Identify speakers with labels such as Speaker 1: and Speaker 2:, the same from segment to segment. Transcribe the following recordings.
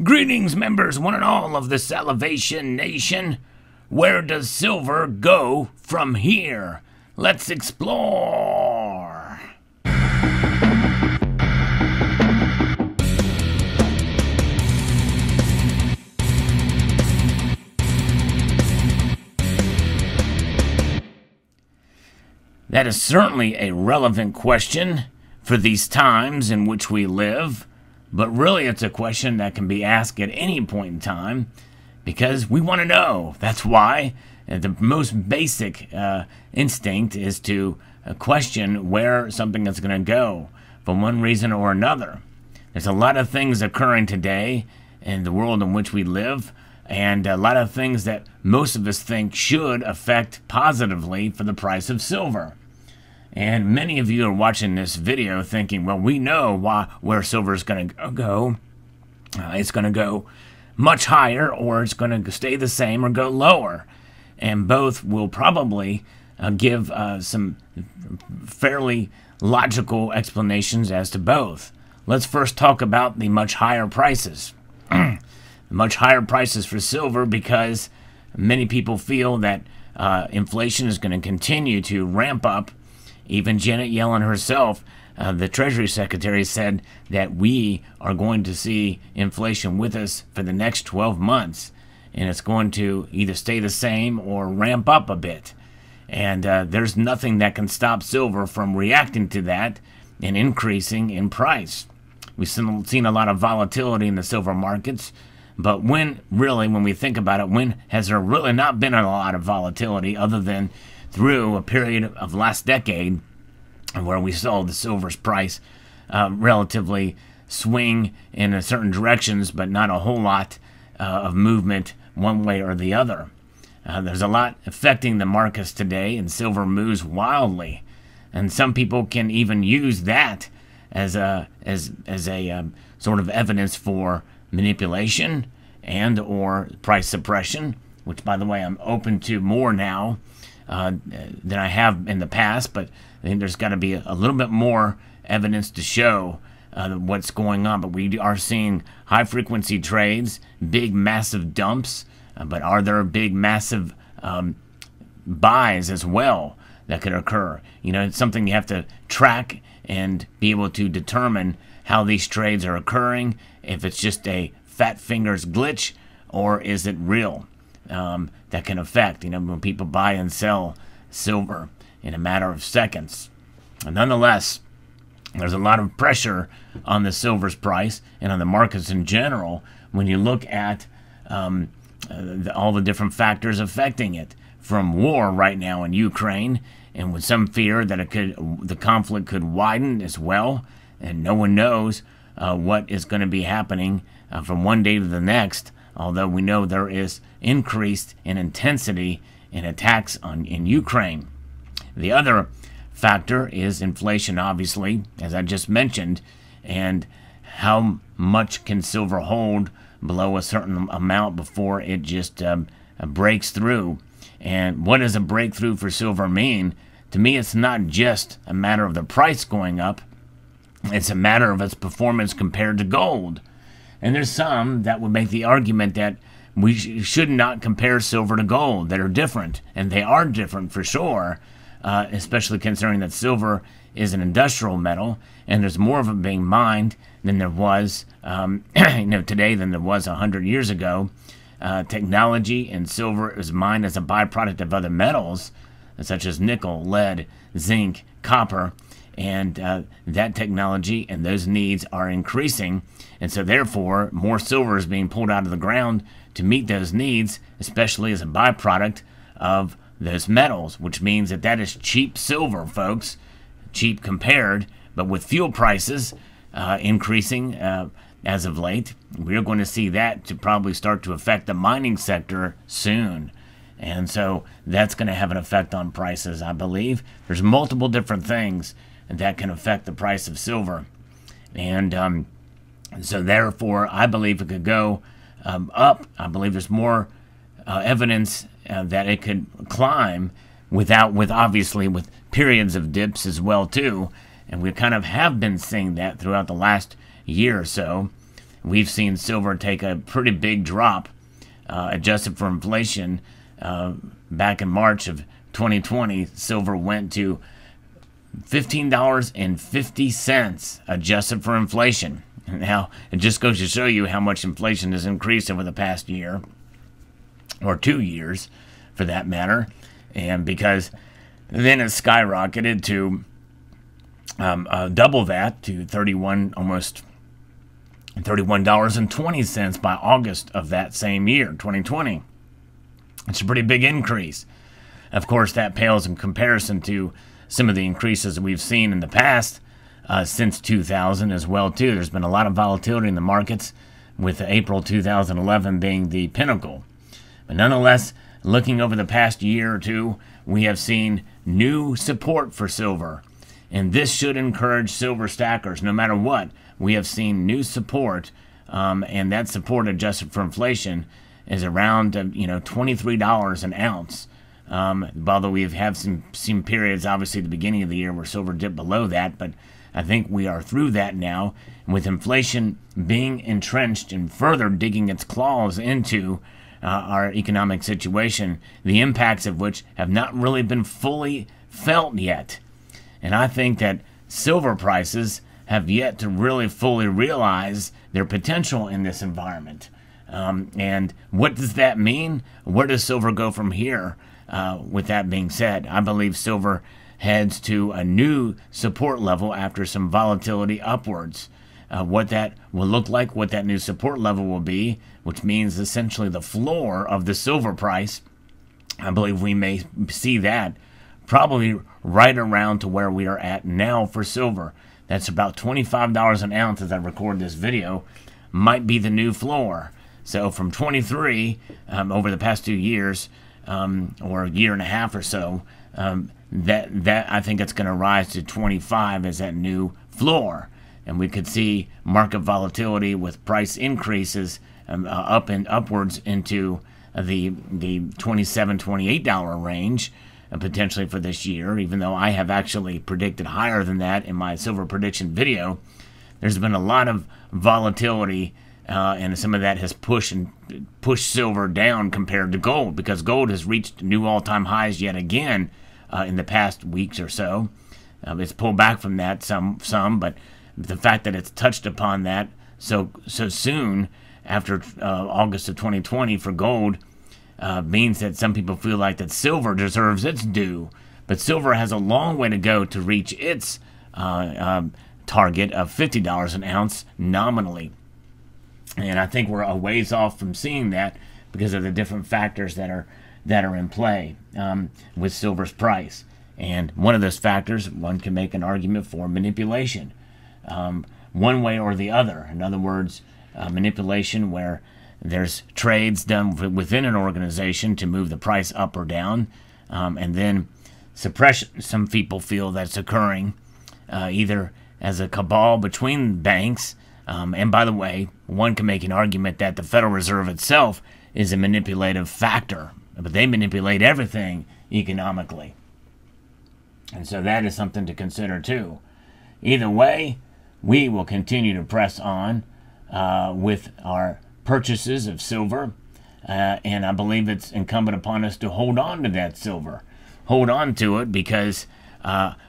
Speaker 1: Greetings, members, one and all of the Salivation Nation. Where does silver go from here? Let's explore. That is certainly a relevant question for these times in which we live. But really, it's a question that can be asked at any point in time because we want to know. That's why the most basic instinct is to question where something is going to go for one reason or another. There's a lot of things occurring today in the world in which we live, and a lot of things that most of us think should affect positively for the price of silver. And many of you are watching this video thinking, well, we know where silver is going to go. It's going to go much higher, or it's going to stay the same or go lower. And both will probably give some fairly logical explanations as to both. Let's first talk about the much higher prices. The much higher prices for silver because many people feel that inflation is going to continue to ramp up. Even Janet Yellen herself, the Treasury Secretary, said that we are going to see inflation with us for the next 12 months. And it's going to either stay the same or ramp up a bit. And there's nothing that can stop silver from reacting to that and increasing in price. We've seen a lot of volatility in the silver markets. But when we think about it, when has there really not been a lot of volatility other than through a period of last decade where we saw the silver's price relatively swing in certain directions, but not a whole lot of movement one way or the other. There's a lot affecting the markets today, and silver moves wildly. And some people can even use that as a sort of evidence for manipulation and or price suppression, which, by the way, I'm open to more now than I have in the past, but I think there's got to be a little bit more evidence to show what's going on. But we are seeing high-frequency trades, big, massive dumps, but are there big, massive buys as well that could occur? You know, it's something you have to track and be able to determine how these trades are occurring, if it's just a fat fingers glitch or is it real. That can affect, when people buy and sell silver in a matter of seconds. And nonetheless, there's a lot of pressure on the silver's price and on the markets in general when you look at all the different factors affecting it, from war right now in Ukraine, and with some fear that the conflict could widen as well, and no one knows what is going to be happening from one day to the next. Although we know there is increased in intensity in attacks in Ukraine. The other factor is inflation, obviously, as I just mentioned, and how much can silver hold below a certain amount before it just breaks through. And what does a breakthrough for silver mean? To me, it's not just a matter of the price going up. It's a matter of its performance compared to gold. And there's some that would make the argument that we should not compare silver to gold, that are different. And they are different for sure, especially considering that silver is an industrial metal, and there's more of it being mined than there was today than there was 100 years ago. Technology in silver is mined as a byproduct of other metals, such as nickel, lead, zinc, copper. And that technology and those needs are increasing. And so therefore, more silver is being pulled out of the ground to meet those needs, especially as a byproduct of those metals, which means that is cheap silver, folks. Cheap compared, but with fuel prices increasing as of late, we're going to see that to probably start to affect the mining sector soon. And so that's going to have an effect on prices, I believe. There's multiple different things that can affect the price of silver. And so therefore, I believe it could go up. I believe there's more evidence that it could climb obviously with periods of dips as well too. And we kind of have been seeing that throughout the last year or so. we've seen silver take a pretty big drop, adjusted for inflation. Back in March of 2020, silver went to $15.50 adjusted for inflation. Now, it just goes to show you how much inflation has increased over the past year, or 2 years for that matter. And because then it skyrocketed to double that, to almost $31.20 by August of that same year, 2020. It's a pretty big increase. Of course, that pales in comparison to some of the increases that we've seen in the past since 2000 as well, too. There's been a lot of volatility in the markets, with April 2011 being the pinnacle. But nonetheless, looking over the past year or two, we have seen new support for silver. And this should encourage silver stackers. No matter what, we have seen new support, and that support adjusted for inflation is around $23 an ounce. Although we have seen periods, obviously, at the beginning of the year where silver dipped below that, but I think we are through that now. With inflation being entrenched and further digging its claws into our economic situation, the impacts of which have not really been fully felt yet. And I think that silver prices have yet to really fully realize their potential in this environment. And what does that mean? Where does silver go from here? With that being said, I believe silver heads to a new support level after some volatility upwards. What that will look like, what that new support level will be, which means essentially the floor of the silver price, I believe we may see that probably right around to where we are at now for silver. That's about $25 an ounce as I record this video, might be the new floor. So from 23 over the past 2 years, or a year and a half or so, that I think it's going to rise to 25 as that new floor. And we could see market volatility with price increases up and upwards into the $27, $28 range, potentially for this year, even though I have actually predicted higher than that in my silver prediction video. There's been a lot of volatility, and some of that has pushed silver down compared to gold, because gold has reached new all-time highs yet again in the past weeks or so. It's pulled back from that some, but the fact that it's touched upon that so soon after August of 2020 for gold means that some people feel like that silver deserves its due. But silver has a long way to go to reach its target of $50 an ounce nominally. And I think we're a ways off from seeing that because of the different factors that are in play with silver's price. And one of those factors, one can make an argument for manipulation, one way or the other. In other words, manipulation where there's trades done within an organization to move the price up or down, and then suppression. Some people feel that's occurring either as a cabal between banks, and by the way, one can make an argument that the Federal Reserve itself is a manipulative factor, but they manipulate everything economically. And so that is something to consider too. Either way, we will continue to press on with our purchases of silver, and I believe it's incumbent upon us to hold on to that silver. Hold on to it because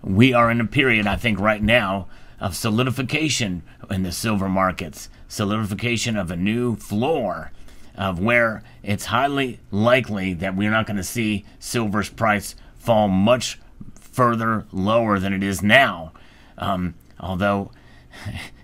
Speaker 1: we are in a period, I think right now, of solidification in the silver markets, solidification of a new floor of where it's highly likely that we're not going to see silver's price fall much further lower than it is now. Although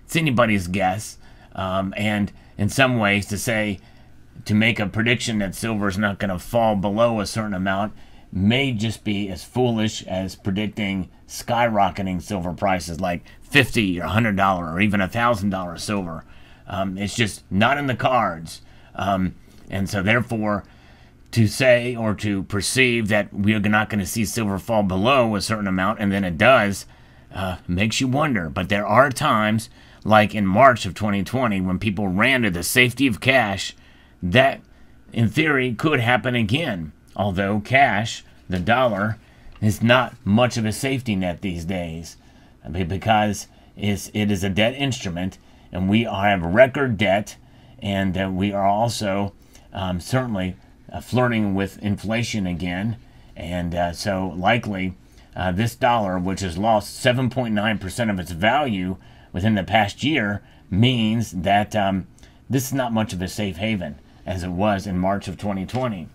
Speaker 1: it's anybody's guess, and in some ways to make a prediction that silver is not going to fall below a certain amount may just be as foolish as predicting skyrocketing silver prices like $50 or $100 or even $1,000 silver. It's just not in the cards. And so therefore, to say or to perceive that we're not going to see silver fall below a certain amount and then it does, makes you wonder. But there are times, like in March of 2020, when people ran to the safety of cash, that in theory could happen again. Although cash, the dollar, is not much of a safety net these days, because it is a debt instrument, and we have record debt, and we are also certainly flirting with inflation again. And so likely this dollar, which has lost 7.9% of its value within the past year, means that this is not much of a safe haven as it was in March of 2020.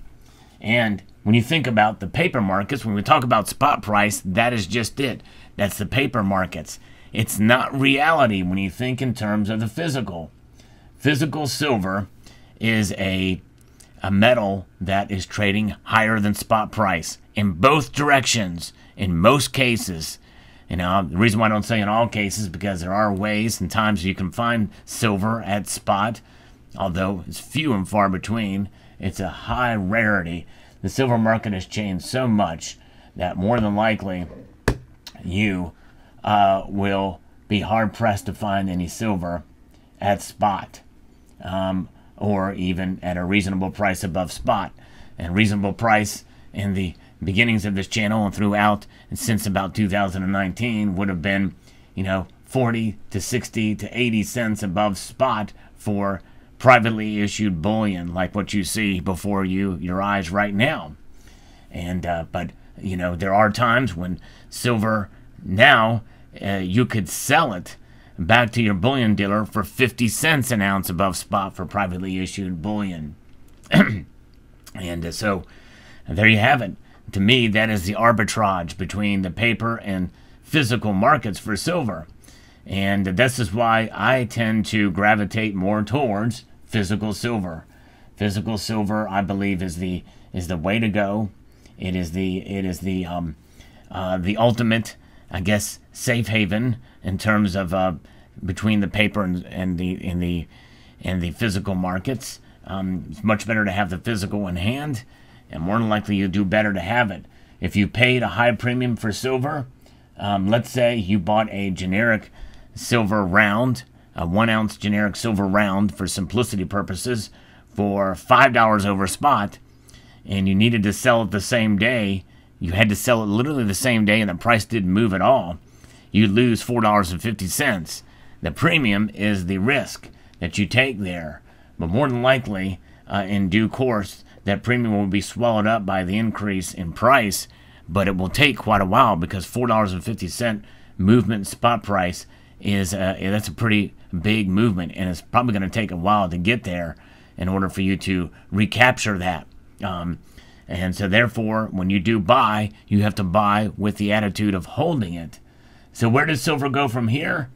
Speaker 1: And when you think about the paper markets, when we talk about spot price, that is just it. That's the paper markets. It's not reality when you think in terms of the physical. Physical silver is a metal that is trading higher than spot price in both directions in most cases. You know, the reason why I don't say in all cases, because there are ways and times you can find silver at spot, although it's few and far between. It's a high rarity. The silver market has changed so much that more than likely you will be hard-pressed to find any silver at spot, or even at a reasonable price above spot. And reasonable price in the beginnings of this channel and throughout and since about 2019 would have been, 40 to 60 to 80 cents above spot for privately issued bullion, like what you see before your eyes right now. And but there are times when silver now you could sell it back to your bullion dealer for 50 cents an ounce above spot for privately issued bullion. And so there you have it. To me, that is the arbitrage between the paper and physical markets for silver. And this is why I tend to gravitate more towards physical silver. Physical silver, I believe, is the way to go. It is the ultimate, I guess, safe haven in terms of between the paper and the physical markets. It's much better to have the physical in hand, and more than likely you'll do better to have it. If you paid a high premium for silver, let's say you bought a generic silver round, a 1 ounce generic silver round for simplicity purposes, for $5 over spot, and you needed to sell it the same day, you had to sell it literally the same day and the price didn't move at all, you lose $4.50. The premium is the risk that you take there. But more than likely, in due course, that premium will be swallowed up by the increase in price, but it will take quite a while because $4.50 movement in spot price is that's a pretty big movement, and it's probably going to take a while to get there in order for you to recapture that. And so therefore, when you do buy, you have to buy with the attitude of holding it. So where does silver go from here?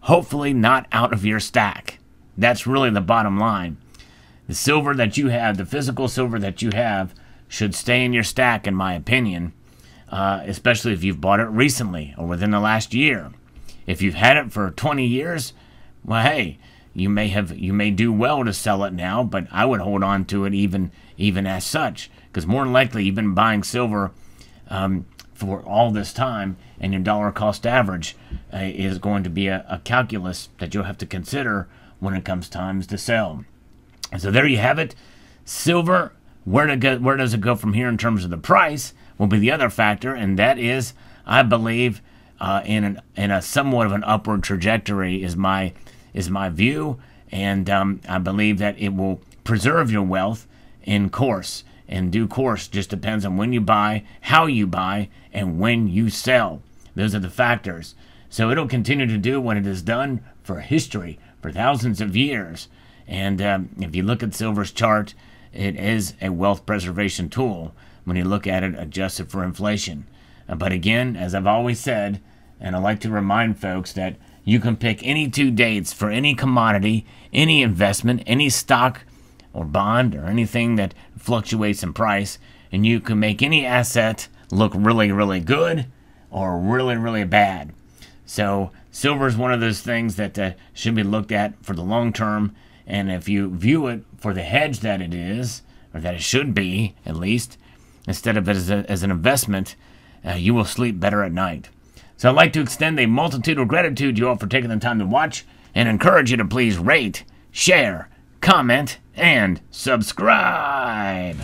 Speaker 1: Hopefully not out of your stack. That's really the bottom line. The silver that you have, the physical silver that you have, should stay in your stack, in my opinion, especially if you've bought it recently or within the last year. If you've had it for 20 years, well, hey, you may do well to sell it now, but I would hold on to it even as such, because more than likely you've been buying silver for all this time, and your dollar cost average is going to be a calculus that you'll have to consider when it comes times to sell. So there you have it. Silver, where does it go from here in terms of the price will be the other factor, and that is, I believe, in a somewhat of an upward trajectory is my view, and I believe that it will preserve your wealth in course. In due course, just depends on when you buy, how you buy, and when you sell. Those are the factors. So it'll continue to do what it has done for history, for thousands of years. And if you look at silver's chart, it is a wealth preservation tool when you look at it adjusted for inflation. But again, as I've always said, and I like to remind folks that you can pick any 2 dates for any commodity, any investment, any stock or bond or anything that fluctuates in price, and you can make any asset look really, really good or really, really bad. So silver is one of those things that should be looked at for the long term, and if you view it for the hedge that it is, or that it should be at least, instead of it as an investment, you will sleep better at night. So I'd like to extend a multitude of gratitude to you all for taking the time to watch, and encourage you to please rate, share, comment, and subscribe.